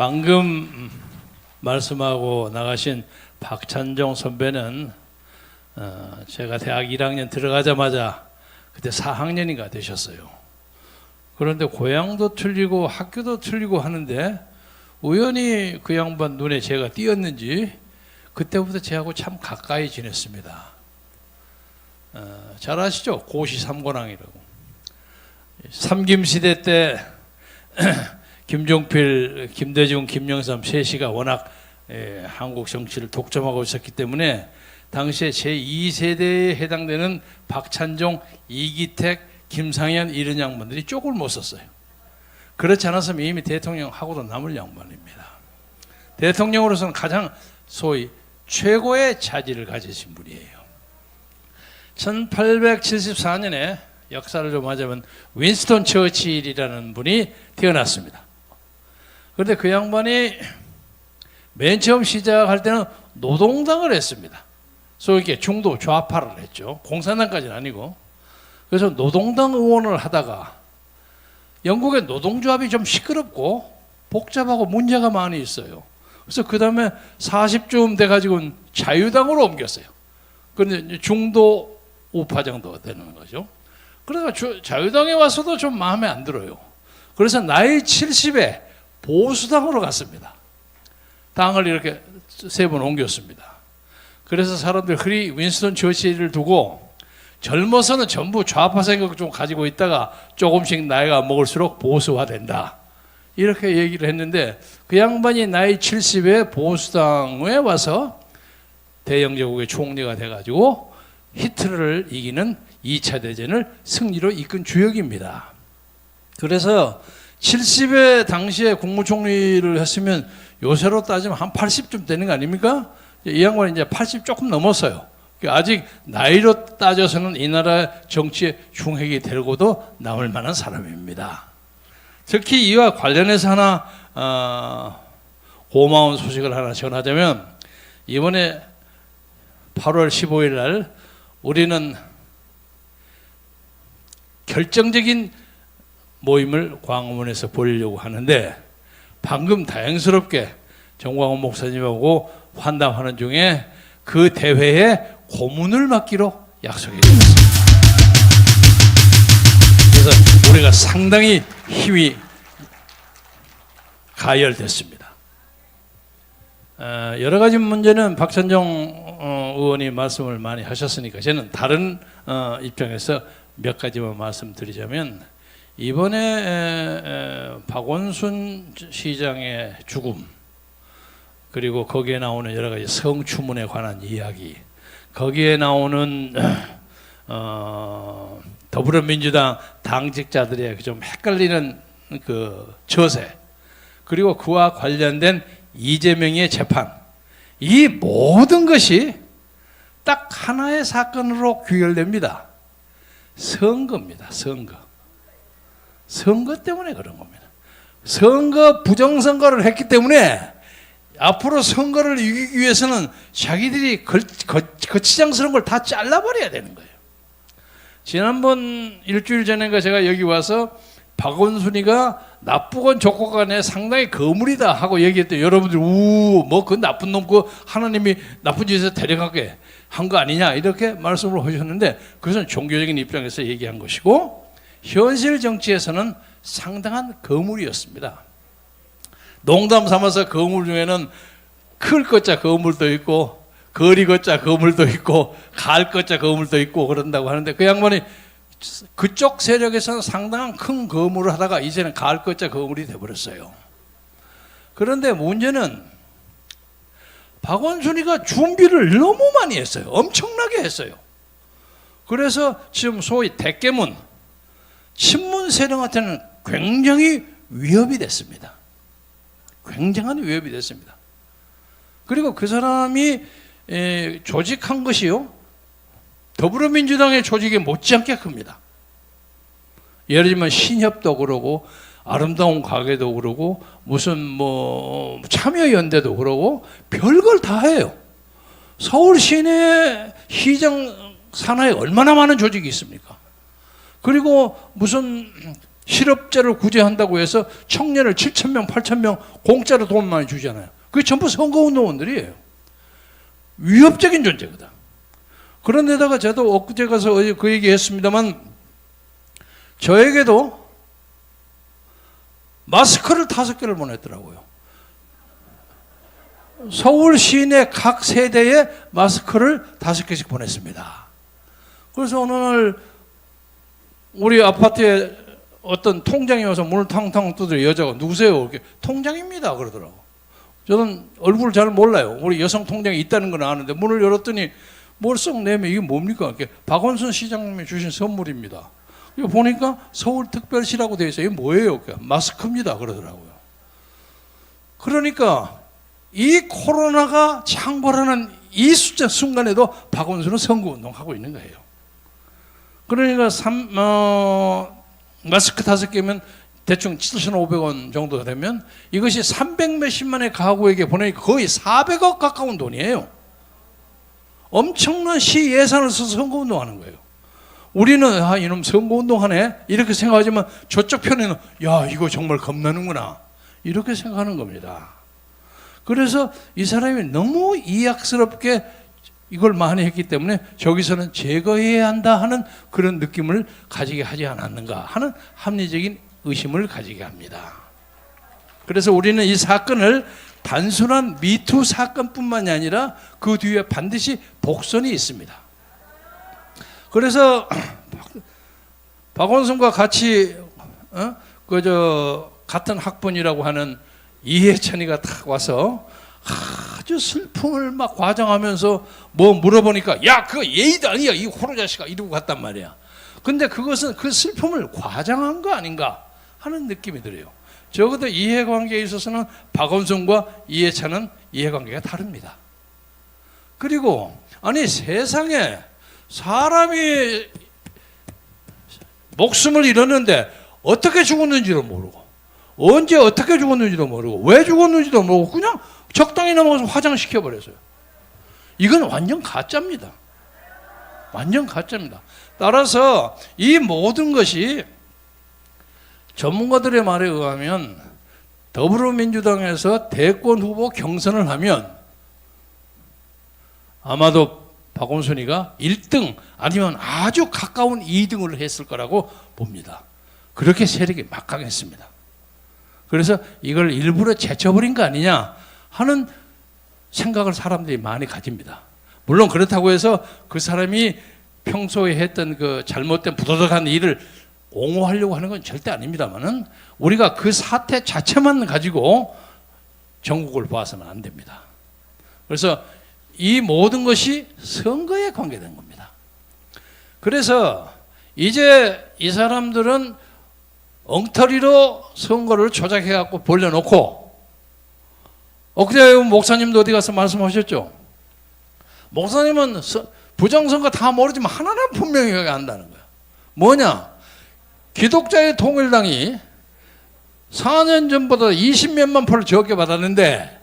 방금 말씀하고 나가신 박찬종 선배는 제가 대학 1학년 들어가자마자 그때 4학년인가 되셨어요. 그런데 고향도 틀리고 학교도 틀리고 하는데 우연히 그 양반 눈에 제가 띄었는지 그때부터 제하고 참 가까이 지냈습니다. 잘 아시죠? 고시 삼고랑이라고. 삼김시대 때 김종필, 김대중, 김영삼 셋이가 워낙 한국 정치를 독점하고 있었기 때문에 당시에 제2세대에 해당되는 박찬종, 이기택, 김상현 이런 양반들이 쪽을 못 썼어요. 그렇지 않았으면 이미 대통령하고도 남을 양반입니다. 대통령으로서는 가장 소위 최고의 자질을 가지신 분이에요. 1874년에 역사를 좀 하자면 윈스턴 처칠이라는 분이 태어났습니다. 그런데 그 양반이 맨 처음 시작할 때는 노동당을 했습니다. 소위 이렇게 중도 좌파를 했죠. 공산당까지는 아니고. 그래서 노동당 의원을 하다가 영국의 노동조합이 좀 시끄럽고 복잡하고 문제가 많이 있어요. 그래서 그 다음에 40쯤 돼가지고는 자유당으로 옮겼어요. 그런데 중도 우파 정도가 되는 거죠. 그래서 자유당에 와서도 좀 마음에 안 들어요. 그래서 나이 70에 보수당으로 갔습니다. 당을 이렇게 3번 옮겼습니다. 그래서 사람들이 윈스턴 처칠을 두고 젊어서는 전부 좌파 생각 좀 가지고 있다가 조금씩 나이가 먹을수록 보수화된다. 이렇게 얘기를 했는데 그 양반이 나이 70에 보수당에 와서 대영제국의 총리가 돼가지고 히틀러를 이기는 2차 대전을 승리로 이끈 주역입니다. 그래서 70에 당시에 국무총리를 했으면 요새로 따지면 한 80쯤 되는 거 아닙니까? 이 양반이 이제 80 조금 넘었어요. 아직 나이로 따져서는 이 나라 정치의 중핵이 되고도 남을 만한 사람입니다. 특히 이와 관련해서 하나 고마운 소식을 하나 전하자면 이번에 8월 15일 날 우리는 결정적인 모임을 광화문에서 보려고 하는데 방금 다행스럽게 정광훈 목사님하고 환담하는 중에 그 대회에 고문을 맡기로 약속이 되었습니다. 그래서 우리가 상당히 힘이 가열됐습니다. 여러 가지 문제는 박찬종 의원이 말씀을 많이 하셨으니까 저는 다른 입장에서 몇 가지만 말씀드리자면 이번에 박원순 시장의 죽음 그리고 거기에 나오는 여러 가지 성추문에 관한 이야기 거기에 나오는 더불어민주당 당직자들의 좀 헷갈리는 그 처세 그리고 그와 관련된 이재명의 재판 이 모든 것이 딱 하나의 사건으로 귀결됩니다. 선거입니다. 선거 때문에 그런 겁니다. 선거 부정선거를 했기 때문에 앞으로 선거를 이기기 위해서는 자기들이 거치장스러운 걸 다 잘라버려야 되는 거예요. 지난번 일주일 전인가 제가 여기 와서 박원순이가 나쁘건 좋고 간에 상당히 거물이다 하고 얘기했더니 여러분들이 뭐 그 나쁜 놈 그 하나님이 나쁜 짓에서 데려가게 한 거 아니냐 이렇게 말씀을 하셨는데 그것은 종교적인 입장에서 얘기한 것이고 현실 정치에서는 상당한 거물이었습니다. 농담 삼아서 거물 중에는 클 것자 거물도 있고 거리 것자 거물도 있고 갈 것자 거물도 있고 그런다고 하는데 그 양반이 그쪽 세력에서는 상당한 큰 거물을 하다가 이제는 갈 것자 거물이 돼버렸어요. 그런데 문제는 박원순이가 준비를 너무 많이 했어요. 엄청나게 했어요. 그래서 지금 소위 대깨문 친문 세력한테는 굉장히 위협이 됐습니다. 굉장한 위협이 됐습니다. 그리고 그 사람이 조직한 것이요 더불어민주당의 조직에 못지않게 큽니다. 예를 들면 신협도 그러고 아름다운 가게도 그러고 무슨 뭐 참여연대도 그러고 별걸 다 해요. 서울 시내 시장 산하에 얼마나 많은 조직이 있습니까? 그리고 무슨 실업자를 구제한다고 해서 청년을 7,000명, 8,000명 공짜로 돈 많이 주잖아요. 그게 전부 선거운동원들이에요. 위협적인 존재거든. 그런데다가 저도 엊그제 가서 그 얘기 했습니다만 저에게도 마스크를 5개를 보냈더라고요. 서울 시내 각 세대에 마스크를 5개씩 보냈습니다. 그래서 어느 날 우리 아파트에 어떤 통장이 와서 문을 탕탕 두드려 여자가 누구세요? 이렇게 통장입니다 그러더라고. 저는 얼굴을 잘 몰라요. 우리 여성 통장이 있다는 건 아는데 문을 열었더니 뭘 썩 내면 이게 뭡니까? 이렇게 박원순 시장님이 주신 선물입니다. 이거 보니까 서울특별시라고 되어 있어요. 이게 뭐예요? 마스크입니다 그러더라고요. 그러니까 이 코로나가 창궐하는 이 숫자 순간에도 박원순은 선거운동하고 있는 거예요. 그러니까 마스크 5개면 대충 7,500원 정도 되면 이것이 300 몇십만의 가구에게 보내니까 거의 400억 가까운 돈이에요. 엄청난 시 예산을 써서 선거운동하는 거예요. 우리는 이놈 선거운동하네 이렇게 생각하지만 저쪽 편에는 야 이거 정말 겁나는구나 이렇게 생각하는 겁니다. 그래서 이 사람이 너무 이악스럽게 이걸 많이 했기 때문에 저기서는 제거해야 한다 하는 그런 느낌을 가지게 하지 않았는가 하는 합리적인 의심을 가지게 합니다. 그래서 우리는 이 사건을 단순한 미투 사건뿐만이 아니라 그 뒤에 반드시 복선이 있습니다. 그래서 박원순과 같이 같은 학번이라고 하는 이해찬이가 탁 와서 아주 슬픔을 막 과장하면서 뭐 물어보니까 야 그거 예의도 아니야 이 호로자식아 이러고 갔단 말이야. 근데 그것은 그 슬픔을 과장한 거 아닌가 하는 느낌이 들어요. 적어도 이해관계에 있어서는 박원순과 이해찬은 이해관계가 다릅니다. 그리고 아니 세상에 사람이 목숨을 잃었는데 어떻게 죽었는지도 모르고 언제 어떻게 죽었는지도 모르고 왜 죽었는지도 모르고 그냥 적당히 넘어가서 화장시켜버렸어요. 이건 완전 가짜입니다. 완전 가짜입니다. 따라서 이 모든 것이 전문가들의 말에 의하면 더불어민주당에서 대권 후보 경선을 하면 아마도 박원순이가 1등 아니면 아주 가까운 2등을 했을 거라고 봅니다. 그렇게 세력이 막강했습니다. 그래서 이걸 일부러 제쳐버린 거 아니냐 하는 생각을 사람들이 많이 가집니다. 물론 그렇다고 해서 그 사람이 평소에 했던 그 잘못된 부도덕한 일을 옹호하려고 하는 건 절대 아닙니다만은 우리가 그 사태 자체만 가지고 전국을 봐서는 안 됩니다. 그래서 이 모든 것이 선거에 관계된 겁니다. 그래서 이제 이 사람들은 엉터리로 선거를 조작해갖고 벌려놓고 엊그제 목사님도 어디 가서 말씀하셨죠. 목사님은 부정선거 다 모르지만 하나는 분명히 안다는 거야. 뭐냐? 기독자의 통일당이 4년 전보다 20몇만 표를 적게 받았는데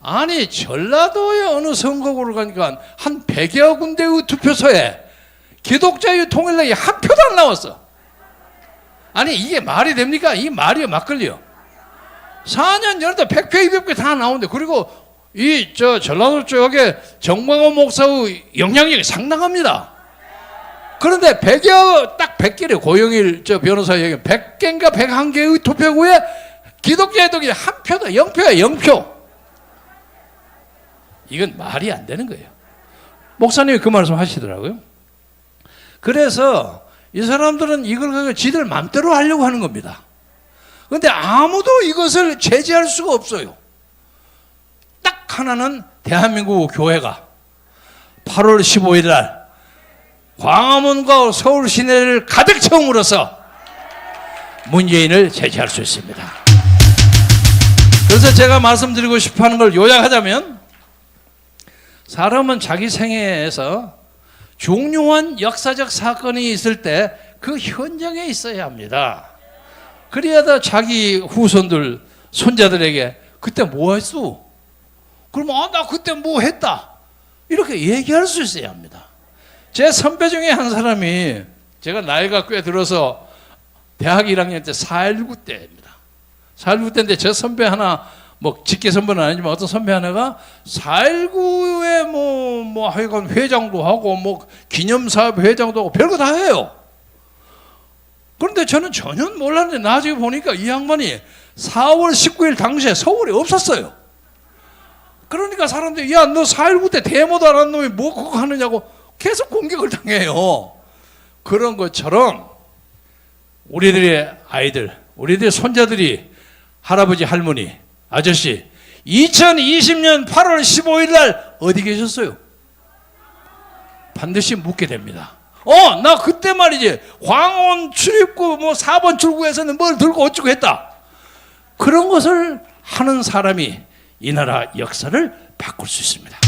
아니 전라도의 어느 선거구를 가니까 한 100여 군데의 투표소에 기독자의 통일당이 한 표도 안 나왔어. 아니 이게 말이 됩니까? 이 말이요 막걸리요. 4년 전에도 100표 200표 다 나오는데 그리고 이 전라도 쪽에 정광훈 목사의 영향력이 상당합니다. 그런데 100여 딱 100개래 고영일 변호사 얘기 100개인가 101개의 투표구에 기독교의 동이 한 표다 0표야 0표. 이건 말이 안 되는 거예요. 목사님이 그 말씀 하시더라고요. 그래서 이 사람들은 이걸 가지고 지들 맘대로 하려고 하는 겁니다. 그런데 아무도 이것을 제재할 수가 없어요. 딱 하나는 대한민국 교회가 8월 15일 날 광화문과 서울 시내를 가득 채움으로써 문재인을 제재할 수 있습니다. 그래서 제가 말씀드리고 싶어하는 걸 요약하자면 사람은 자기 생애에서 중요한 역사적 사건이 있을 때 그 현장에 있어야 합니다. 그래야 자기 후손들, 손자들에게 그때 뭐 했어? 그러면 나 그때 뭐 했다. 이렇게 얘기할 수 있어야 합니다. 제 선배 중에 한 사람이 제가 나이가 꽤 들어서 대학 1학년 때 4.19 때입니다. 4.19 때인데 저 선배 하나, 뭐 직계 선배는 아니지만 어떤 선배 하나가 4.19에 뭐 하여간 회장도 하고 뭐 기념사업 회장도 하고 별거 다 해요. 그런데 저는 전혀 몰랐는데 나중에 보니까 이 양반이 4월 19일 당시에 서울에 없었어요. 그러니까 사람들이 야, 너 4.19 때 데모도 안 한 놈이 뭐 그거 하느냐고 계속 공격을 당해요. 그런 것처럼 우리들의 아이들, 우리들의 손자들이 할아버지, 할머니, 아저씨 2020년 8월 15일 날 어디 계셨어요? 반드시 묻게 됩니다. 나 그때 말이지 광원 출입구 뭐 4번 출구에서는 뭘 들고 어쩌고 했다. 그런 것을 하는 사람이 이 나라 역사를 바꿀 수 있습니다.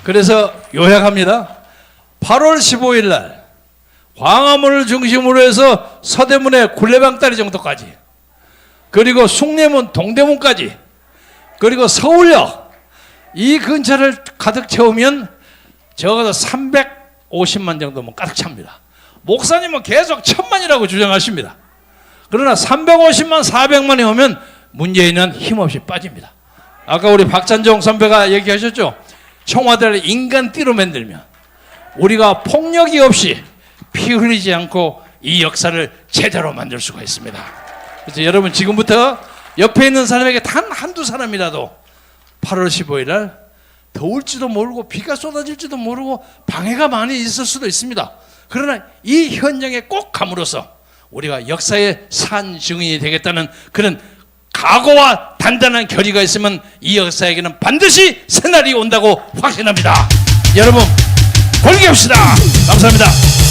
그래서 요약합니다. 8월 15일 날 광화문을 중심으로 해서 서대문의 굴레방다리 정도까지, 그리고 숭례문 동대문까지, 그리고 서울역 이 근처를 가득 채우면 적어도 350만 정도면 가득 찹니다. 목사님은 계속 1000만이라고 주장하십니다. 그러나 350만 400만이 오면 문재인은 힘없이 빠집니다. 아까 우리 박찬종 선배가 얘기하셨죠. 청와대를 인간띠로 만들면 우리가 폭력이 없이 피 흘리지 않고 이 역사를 제대로 만들 수가 있습니다. 그래서 여러분 지금부터 옆에 있는 사람에게 단 한두 사람이라도 8월 15일 날 더울지도 모르고 비가 쏟아질지도 모르고 방해가 많이 있을 수도 있습니다. 그러나 이 현장에 꼭 감으로써 우리가 역사의 산 증인이 되겠다는 그런 각오와 단단한 결의가 있으면 이 역사에게는 반드시 새날이 온다고 확신합니다. 여러분, 골기합시다. 감사합니다.